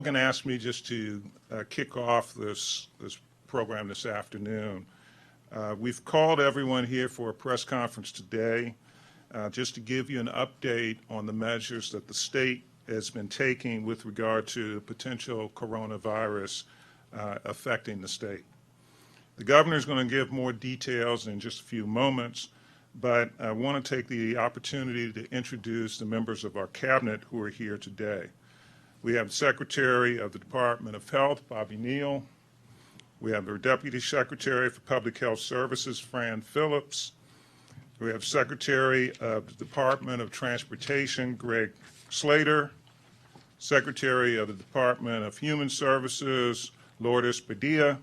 Hogan asked me just to kick off this program this afternoon. We've called everyone here for a press conference today just to give you an update on the measures that the state has been taking with regard to potential coronavirus affecting the state. The governor is going to give more details in just a few moments, but I want to take the opportunity to introduce the members of our cabinet who are here today. We have the Secretary of the Department of Health, Bobby Neal. We have our Deputy Secretary for Public Health Services, Fran Phillips. We have Secretary of the Department of Transportation, Greg Slater. Secretary of the Department of Human Services, Lourdes Padilla.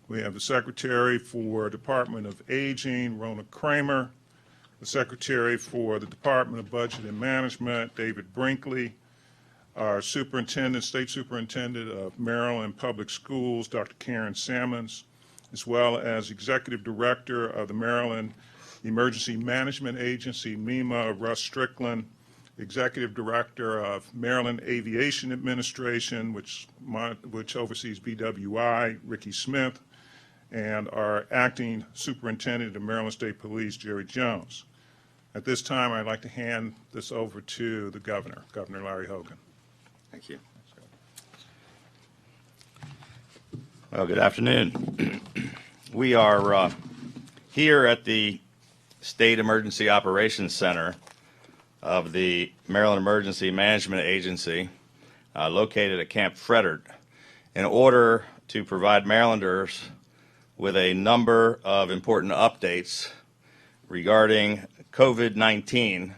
We have the Secretary for Department of Aging, Rona Kramer. The Secretary for the Department of Budget and Management, David Brinkley. Our Superintendent, State Superintendent of Maryland Public Schools, Dr. Karen Sammons, as well as Executive Director of the Maryland Emergency Management Agency, MEMA, Russ Strickland, Executive Director of Maryland Aviation Administration, which oversees BWI, Ricky Smith, and our Acting Superintendent of Maryland State Police, Jerry Jones. At this time, I'd like to hand this over to the Governor, Governor Larry Hogan. Thank you. Well, good afternoon. We are here at the State Emergency Operations Center of the Maryland Emergency Management Agency, located at Camp Frederick, in order to provide Marylanders with a number of important updates regarding COVID-19,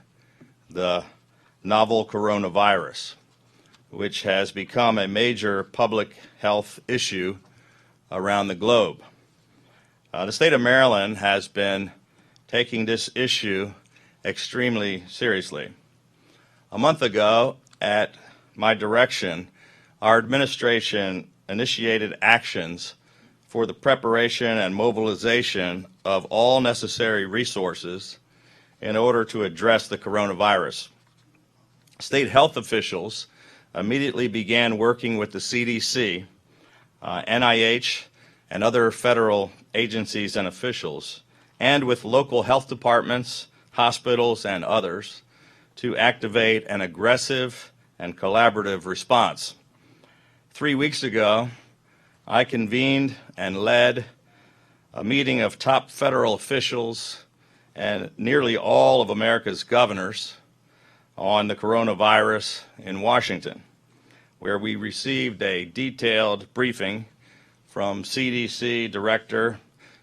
the novel coronavirus, which has become a major public health issue around the globe. The state of Maryland has been taking this issue extremely seriously. A month ago, at my direction, our administration initiated actions for the preparation and mobilization of all necessary resources in order to address the coronavirus. State health officials immediately began working with the CDC, NIH, and other federal agencies and officials, and with local health departments, hospitals, and others to activate an aggressive and collaborative response. 3 weeks ago, I convened and led a meeting of top federal officials and nearly all of America's governors on the coronavirus in Washington, where we received a detailed briefing from CDC Director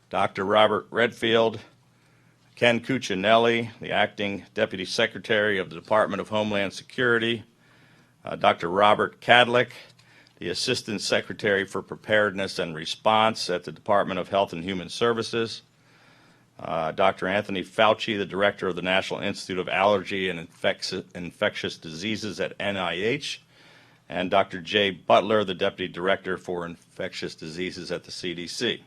Dr. Robert Redfield, Ken Cuccinelli, the Acting Deputy Secretary of the Department of Homeland Security, Dr. Robert Kadlec, the Assistant Secretary for Preparedness and Response at the Department of Health and Human Services, Dr. Anthony Fauci, the Director of the National Institute of Allergy and Infectious Diseases at NIH, and Dr. Jay Butler, the Deputy Director for Infectious Diseases at the CDC.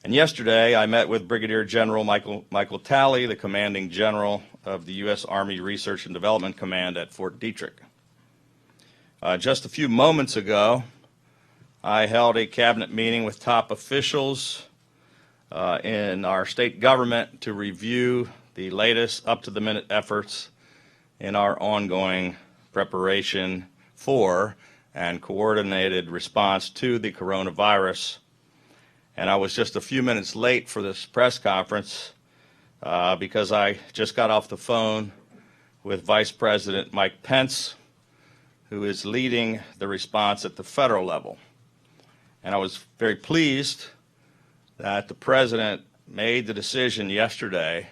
And yesterday, I met with Brigadier General Michael Talley, the Commanding General of the U.S. Army Research and Development Command at Fort Detrick. Just a few moments ago, I held a cabinet meeting with top officials in our state government to review the latest up-to-the-minute efforts in our ongoing preparation for and coordinated response to the coronavirus. And I was just a few minutes late for this press conference because I just got off the phone with Vice President Mike Pence, who is leading the response at the federal level. And I was very pleased that the President made the decision yesterday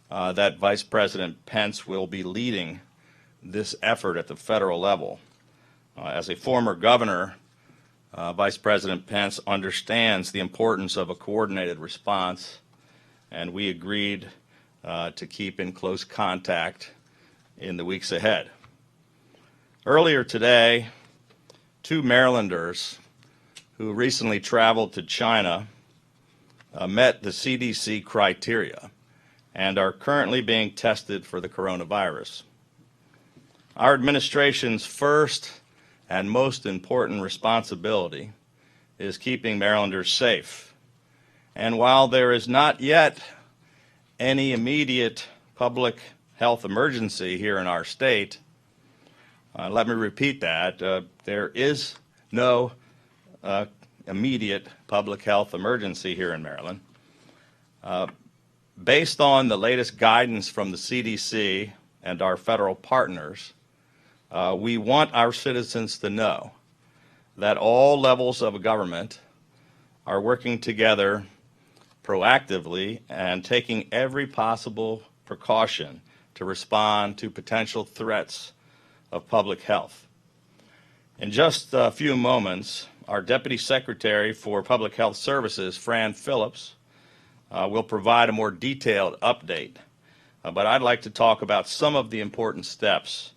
that Vice President Pence will be leading this effort at the federal level. As a former governor, Vice President Pence understands the importance of a coordinated response, and we agreed to keep in close contact in the weeks ahead. Earlier today, 2 Marylanders who recently traveled to China met the CDC criteria and are currently being tested for the coronavirus. Our administration's first and most important responsibility is keeping Marylanders safe. And while there is not yet any immediate public health emergency here in our state, let me repeat that, there is no immediate public health emergency here in Maryland. Based on the latest guidance from the CDC and our federal partners, we want our citizens to know that all levels of government are working together proactively and taking every possible precaution to respond to potential threats of public health. In just a few moments, our Deputy Secretary for Public Health Services, Fran Phillips, will provide a more detailed update. But I'd like to talk about some of the important steps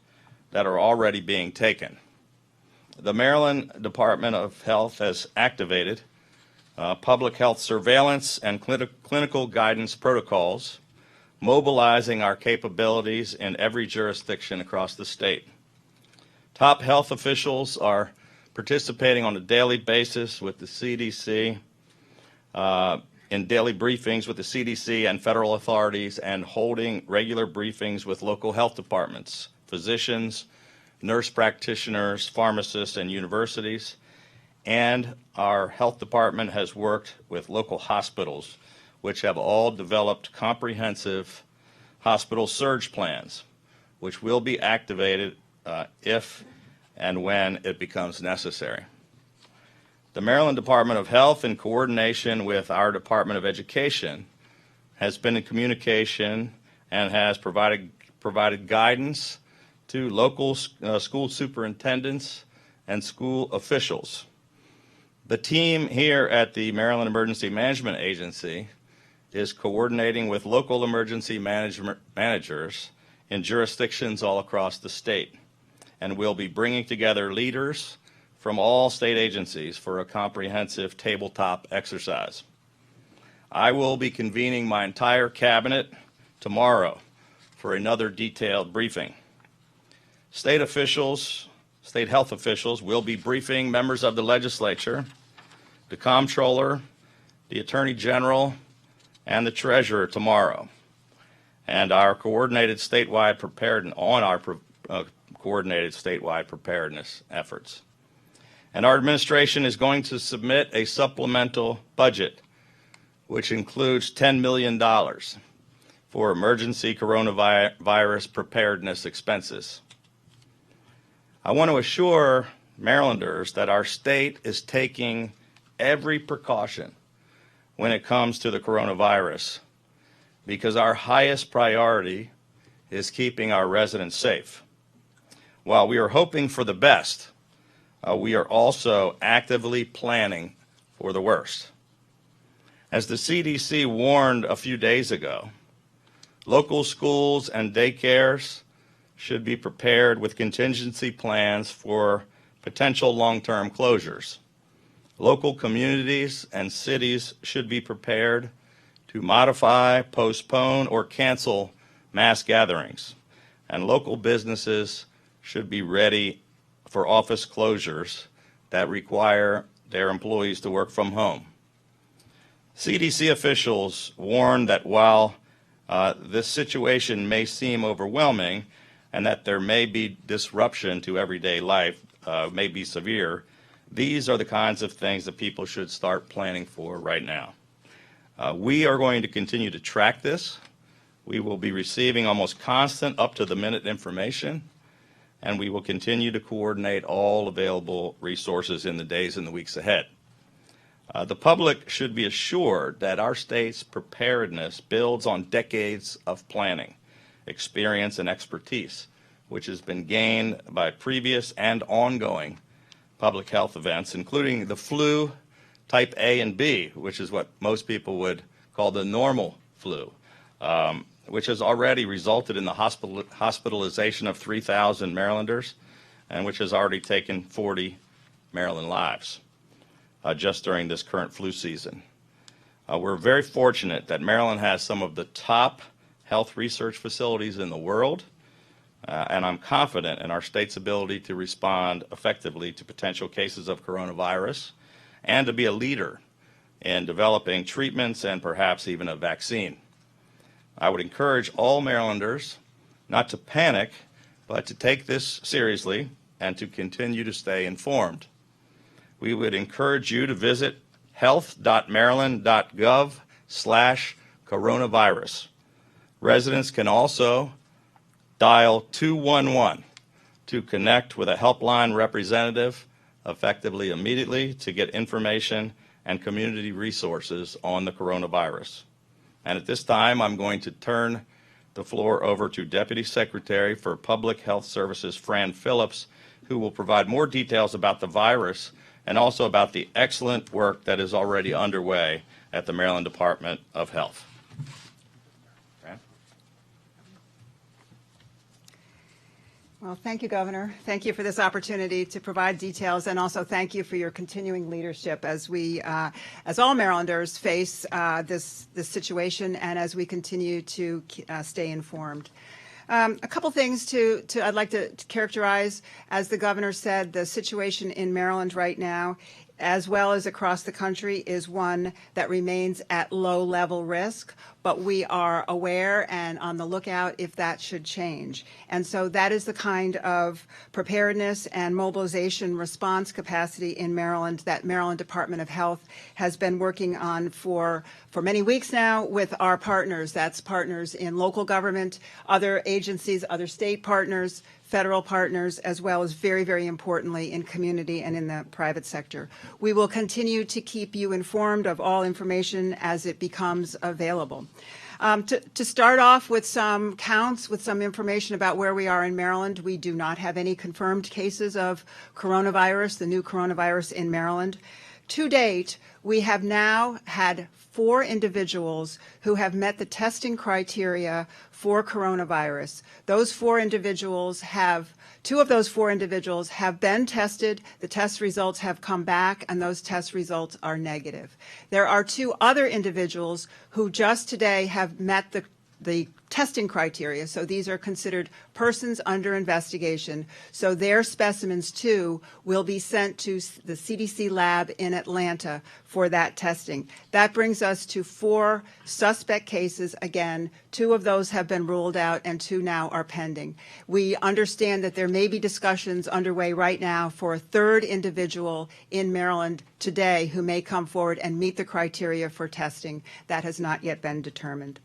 that are already being taken. The Maryland Department of Health has activated public health surveillance and clinical guidance protocols, mobilizing our capabilities in every jurisdiction across the state. Top health officials are participating on a daily basis with the CDC, in daily briefings with the CDC and federal authorities, and holding regular briefings with local health departments, physicians, nurse practitioners, pharmacists, and universities. And our health department has worked with local hospitals, which have all developed comprehensive hospital surge plans, which will be activated if and when it becomes necessary. The Maryland Department of Health, in coordination with our Department of Education, has been in communication and has provided guidance to local school superintendents and school officials. The team here at the Maryland Emergency Management Agency is coordinating with local emergency managers in jurisdictions all across the state, and will be bringing together leaders from all state agencies for a comprehensive tabletop exercise. I will be convening my entire cabinet tomorrow for another detailed briefing. State health officials will be briefing members of the legislature, the comptroller, the attorney general, and the treasurer tomorrow, and our coordinated statewide preparedness efforts. And our administration is going to submit a supplemental budget, which includes $10 million for emergency coronavirus preparedness expenses. I want to assure Marylanders that our state is taking every precaution when it comes to the coronavirus, because our highest priority is keeping our residents safe. While we are hoping for the best, we are also actively planning for the worst. As the CDC warned a few days ago, local schools and daycares should be prepared with contingency plans for potential long-term closures. Local communities and cities should be prepared to modify, postpone, or cancel mass gatherings, and local businesses should be ready for office closures that require their employees to work from home. CDC officials warned that while this situation may seem overwhelming and that there may be disruption to everyday life, may be severe, these are the kinds of things that people should start planning for right now. We are going to continue to track this. We will be receiving almost constant up-to-the-minute information, and we will continue to coordinate all available resources in the days and the weeks ahead. The public should be assured that our state's preparedness builds on decades of planning, experience, and expertise, which has been gained by previous and ongoing public health events, including the flu type A and B, which is what most people would call the normal flu, which has already resulted in the hospitalization of 3,000 Marylanders, and which has already taken 40 Maryland lives just during this current flu season. We're very fortunate that Maryland has some of the top health research facilities in the world, and I'm confident in our state's ability to respond effectively to potential cases of coronavirus and to be a leader in developing treatments and perhaps even a vaccine. I would encourage all Marylanders not to panic, but to take this seriously and to continue to stay informed. We would encourage you to visit health.maryland.gov/coronavirus. Residents can also dial 211 to connect with a helpline representative effectively immediately to get information and community resources on the coronavirus. And at this time, I'm going to turn the floor over to Deputy Secretary for Public Health Services, Fran Phillips, who will provide more details about the virus and also about the excellent work that is already underway at the Maryland Department of Health. Fran? Well, thank you, Governor. Thank you for this opportunity to provide details, and also thank you for your continuing leadership as we, as all Marylanders, face this situation and as we continue to stay informed. A couple things I'd like to characterize. As the Governor said, the situation in Maryland right now, as well as across the country, is one that remains at low-level risk, but we are aware and on the lookout if that should change. And so that is the kind of preparedness and mobilization response capacity in Maryland that Maryland Department of Health has been working on for many weeks now with our partners. That's partners in local government, other agencies, other state partners, federal partners, as well as very, very importantly in community and in the private sector. We will continue to keep you informed of all information as it becomes available. To start off with some counts, with some information about where we are in Maryland, we do not have any confirmed cases of coronavirus, the new coronavirus in Maryland. To date, we have now had 4 individuals who have met the testing criteria for coronavirus. Those 4 individuals have, 2 of those 4 individuals have been tested. The test results have come back, and those test results are negative. There are 2 other individuals who just today have met the testing criteria. So these are considered persons under investigation. So their specimens, too, will be sent to the CDC lab in Atlanta for that testing. That brings us to 4 suspect cases. Again, 2 of those have been ruled out and 2 now are pending. We understand that there may be discussions underway right now for a 3rd individual in Maryland today who may come forward and meet the criteria for testing. That has not yet been determined.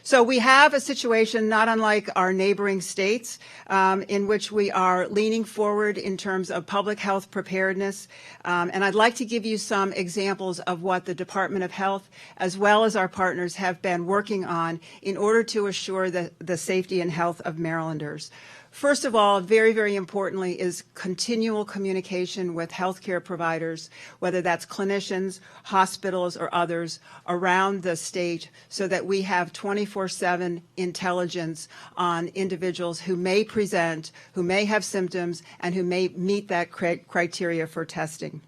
So we have a situation not unlike our neighboring states in which we are leaning forward in terms of public health preparedness. And I'd like to give you some examples of what the Department of Health, as well as our partners, have been working on in order to assure the safety and health of Marylanders. First of all, very, very importantly, is continual communication with healthcare providers, whether that's clinicians, hospitals, or others around the state, so that we have 24/7 intelligence on individuals who may present, who may have symptoms, and who may meet that criteria for testing.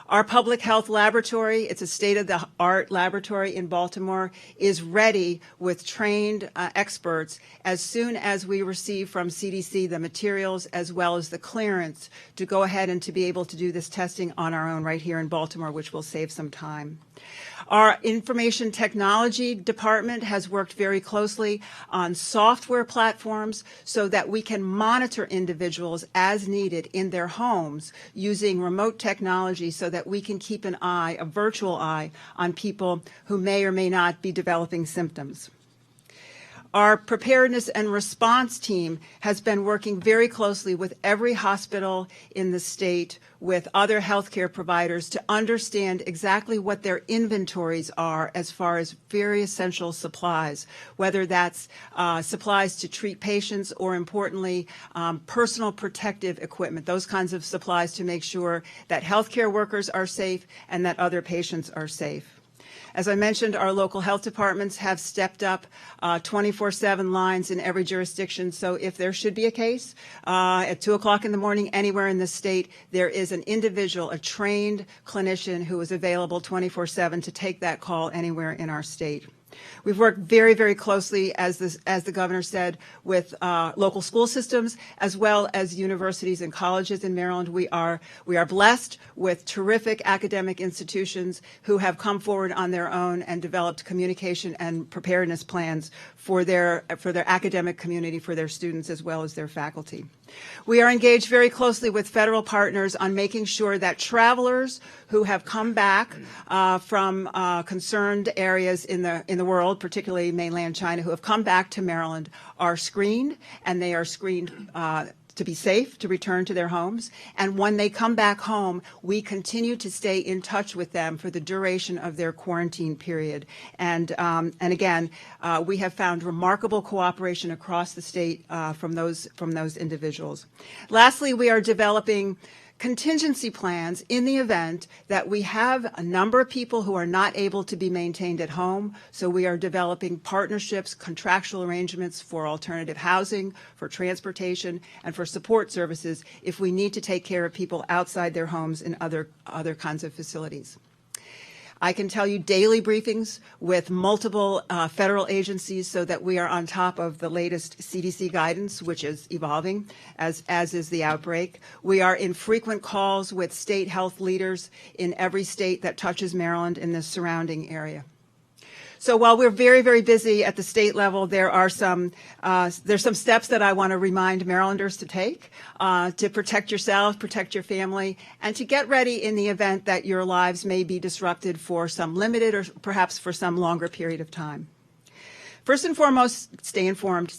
Our public health laboratory, it's a state-of-the-art laboratory in Baltimore, is ready with trained experts as soon as we receive from CDC the materials as well as the clearance to go ahead and to be able to do this testing on our own right here in Baltimore, which will save some time. Our information technology department has worked very closely on software platforms so that we can monitor individuals as needed in their homes using remote technology so that we can keep an eye, a virtual eye, on people who may or may not be developing symptoms. Our preparedness and response team has been working very closely with every hospital in the state, with other healthcare providers, to understand exactly what their inventories are as far as very essential supplies, whether that's supplies to treat patients or, importantly, personal protective equipment, those kinds of supplies to make sure that healthcare workers are safe and that other patients are safe. As I mentioned, our local health departments have stepped up 24/7 lines in every jurisdiction. So if there should be a case at 2 o'clock in the morning anywhere in the state, there is an individual, a trained clinician who is available 24/7 to take that call anywhere in our state. We've worked very, very closely, as the governor said, with local school systems as well as universities and colleges in Maryland. We are blessed with terrific academic institutions who have come forward on their own and developed communication and preparedness plans for their academic community, for their students as well as their faculty. We are engaged very closely with federal partners on making sure that travelers who have come back from concerned areas in the world, particularly mainland China, who have come back to Maryland, are screened, and they are screened to be safe to return to their homes. And when they come back home, we continue to stay in touch with them for the duration of their quarantine period. And again, we have found remarkable cooperation across the state from those individuals. Lastly, we are developing contingency plans in the event that we have a number of people who are not able to be maintained at home. So we are developing partnerships, contractual arrangements for alternative housing, for transportation, and for support services if we need to take care of people outside their homes in other kinds of facilities. I can tell you daily briefings with multiple federal agencies so that we are on top of the latest CDC guidance, which is evolving, as is the outbreak. We are in frequent calls with state health leaders in every state that touches Maryland in the surrounding area. So while we're very, very busy at the state level, there's some steps that I want to remind Marylanders to take to protect yourself, protect your family, and to get ready in the event that your lives may be disrupted for some limited or perhaps for some longer period of time. First and foremost, stay informed,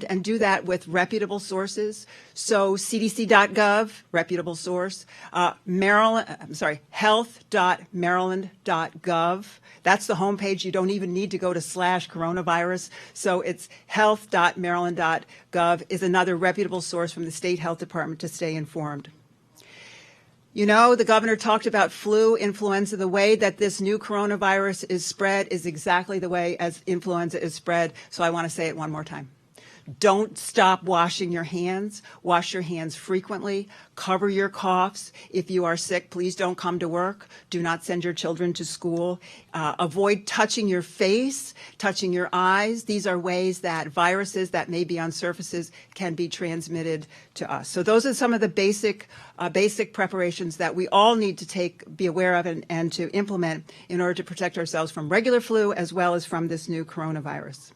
and do that with reputable sources. So cdc.gov, reputable source, health.maryland.gov. That's the homepage. You don't even need to go to /coronavirus. So it's health.maryland.gov is another reputable source from the state health department to stay informed. You know, the governor talked about flu, influenza. The way that this new coronavirus is spread is exactly the way as influenza is spread. So I want to say it one more time. Don't stop washing your hands. Wash your hands frequently. Cover your coughs. If you are sick, please don't come to work. Do not send your children to school. Avoid touching your face, touching your eyes. These are ways that viruses that may be on surfaces can be transmitted to us. So those are some of the basic preparations that we all need to be aware of and to implement in order to protect ourselves from regular flu as well as from this new coronavirus.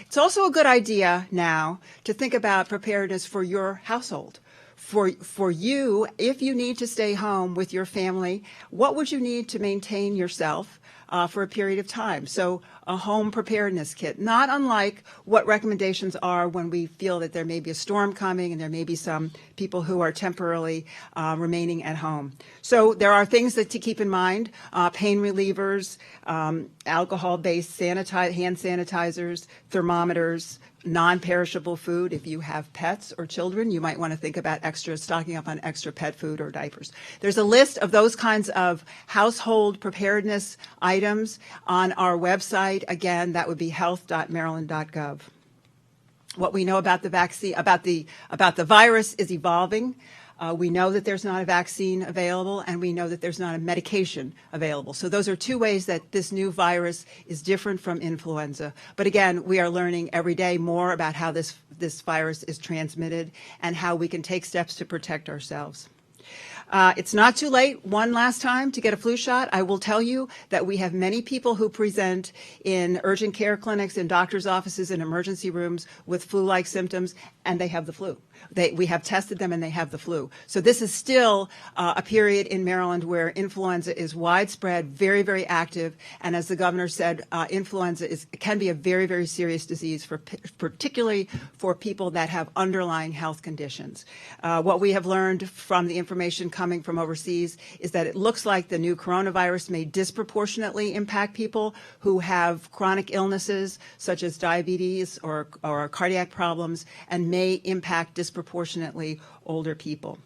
It's also a good idea now to think about preparedness for your household. For you, if you need to stay home with your family, what would you need to maintain yourself for a period of time? So a home preparedness kit, not unlike what recommendations are when we feel that there may be a storm coming and there may be some people who are temporarily remaining at home. So there are things to keep in mind, pain relievers, alcohol-based hand sanitizers, thermometers, non-perishable food. If you have pets or children, you might want to think about stocking up on extra pet food or diapers. There's a list of those kinds of household preparedness items on our website. Again, that would be health.maryland.gov. What we know about the vaccine, about the virus is evolving. We know that there's not a vaccine available, and we know that there's not a medication available. So those are two ways that this new virus is different from influenza. But again, we are learning every day more about how this virus is transmitted and how we can take steps to protect ourselves. It's not too late one last time to get a flu shot. I will tell you that we have many people who present in urgent care clinics, in doctors' offices, in emergency rooms with flu-like symptoms, and they have the flu. We have tested them and they have the flu. So this is still a period in Maryland where influenza is widespread, very, very active. And as the governor said, influenza can be a very, very serious disease, particularly for people that have underlying health conditions. What we have learned from the information coming from overseas is that it looks like the new coronavirus may disproportionately impact people who have chronic illnesses such as diabetes or cardiac problems, and may impact disproportionately older people.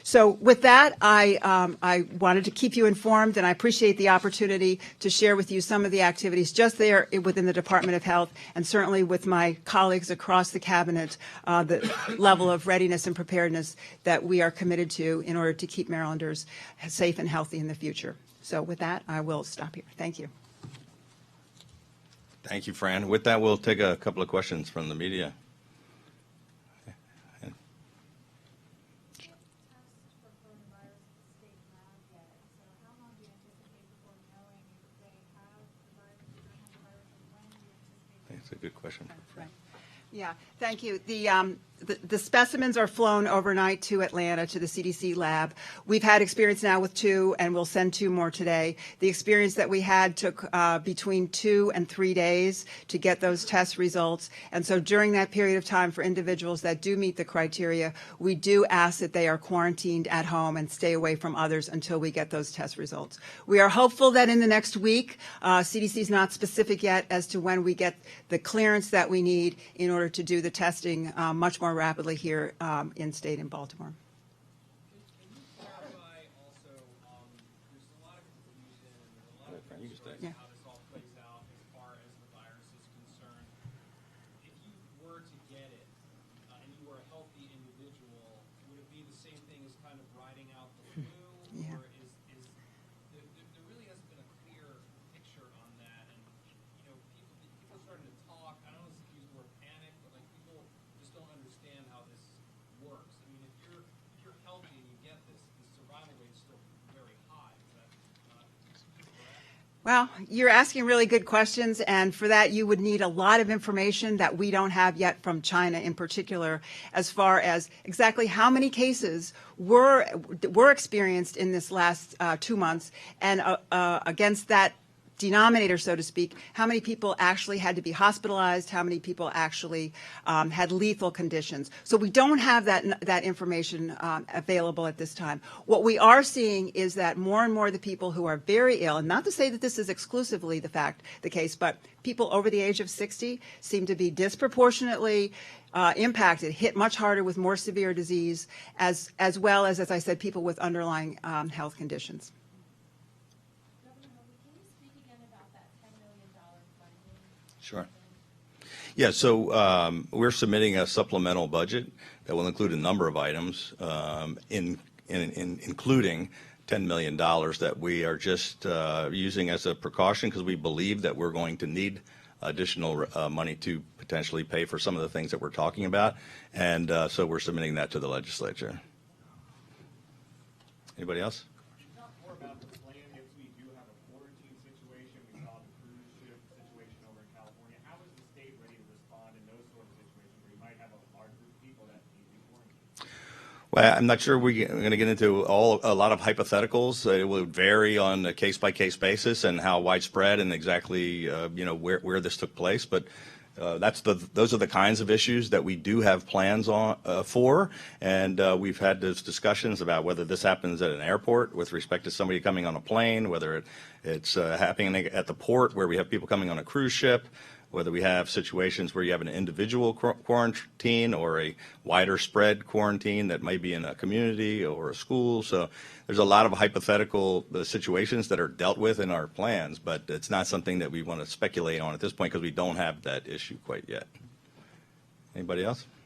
So with that, I wanted to keep you informed, and I appreciate the opportunity to share with you some of the activities just there within the Department of Health, and certainly with my colleagues across the cabinet, the level of readiness and preparedness that we are committed to in order to keep Marylanders safe and healthy in the future. So with that, I will stop here. Thank you. Thank you, Fran. With that, we'll take a couple of questions from the media. That's a good question. Right. Yeah, thank you. The specimens are flown overnight to Atlanta to the CDC lab. We've had experience now with 2, and we'll send 2 more today. The experience that we had took between 2 and 3 days to get those test results. And so during that period of time, for individuals that do meet the criteria, we do ask that they are quarantined at home and stay away from others until we get those test results. We are hopeful that in the next week, CDC is not specific yet as to when we get the clearance that we need in order to do the testing much more rapidly here in state in Baltimore. Can you clarify also, there's a lot of confusion and a lot of concerns Yeah. how this all plays out as far as the virus is concerned. If you were to get it and you were a healthy individual, would it be the same thing as kind of riding out the flu? Yeah. Or is there really hasn't been a clear picture on that? And, you know, people are starting to talk, I don't know if you use the word panic, but like people just don't understand how this works. I mean, if you're healthy and you get this, the survival rate's still very high. Is that not correct? Well, you're asking really good questions, and for that you would need a lot of information that we don't have yet from China in particular, as far as exactly how many cases were experienced in this last 2 months, and against that denominator, so to speak, how many people actually had to be hospitalized, how many people actually had lethal conditions. So we don't have that information available at this time. What we are seeing is that more and more of the people who are very ill, and not to say that this is exclusively the case, but people over the age of 60 seem to be disproportionately impacted, hit much harder with more severe disease, as well as I said, people with underlying health conditions. Sure. Yeah, so we're submitting a supplemental budget that will include a number of items, including $10 million that we are just using as a precaution because we believe that we're going to need additional money to potentially pay for some of the things that we're talking about. And so we're submitting that to the legislature. Anybody else? Talk more about the plan if we do have a quarantine situation. We saw the cruise ship situation over in California. How is the state ready to respond in those sort of situations where you might have a large group of people that need to be quarantined? Well, I'm not sure we're going to get into a lot of hypotheticals. It will vary on a case-by-case basis and how widespread and exactly where this took place. But those are the kinds of issues that we do have plans for, and we've had those discussions about whether this happens at an airport with respect to somebody coming on a plane, whether it's happening at the port where we have people coming on a cruise ship, whether we have situations where you have an individual quarantine or a wider spread quarantine that might be in a community or a school. So there's a lot of hypothetical situations that are dealt with in our plans, but it's not something that we want to speculate on at this point because we don't have that issue quite yet. Anybody else?